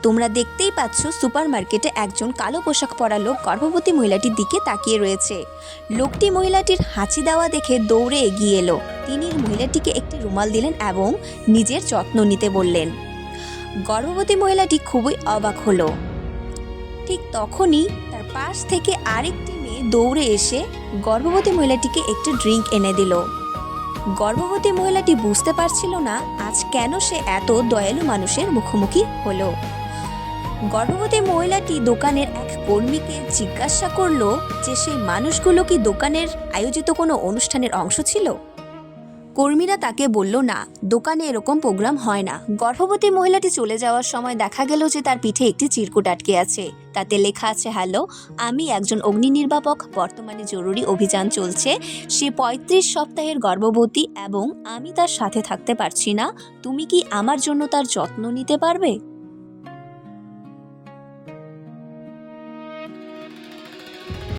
তোমরা দেখতেই পাচ্ছ সুপারমার্কেটে একজন কালো পোশাক পরা লোক গর্ভবতী মহিলাটির দিকে তাকিয়ে রয়েছে। লোকটি মহিলাটির হাঁচি দেওয়া দেখে দৌড়ে এগিয়ে এলো। তিনি মহিলাটিকে একটি রুমাল দিলেন এবং নিজের যত্ন নিতে বললেন। গর্ভবতী মহিলাটি খুবই অবাক হলো। ঠিক তখনই তার পাশ থেকে আরেকটি মেয়ে দৌড়ে এসে গর্ভবতী মহিলাটিকে একটি ড্রিঙ্ক এনে দিল। গর্ভবতী মহিলাটি বুঝতে পারছিল না আজ কেন সে এত দয়ালু মানুষের মুখোমুখি হলো। গর্ভবতী মহিলাটি দোকানের এক কর্মীকে জিজ্ঞাসা করলো যে সেই মানুষগুলো কি দোকানের আয়োজিত কোনো অনুষ্ঠানের অংশ ছিল। কর্মীরা তাকে বলল, না, দোকানে এরকম প্রোগ্রাম হয় না। গর্ভবতী মহিলাটি চলে যাওয়ার সময় দেখা গেল যে তার পিঠে একটি চিরকুট আটকে আছে। তাতে লেখা আছে, হ্যালো, আমি একজন অগ্নি নির্বাপক, বর্তমানে জরুরি অভিযান চলছে। সে 35 সপ্তাহের গর্ভবতী এবং আমি তার সাথে থাকতে পারছি না। তুমি কি আমার জন্য তার যত্ন নিতে পারবে?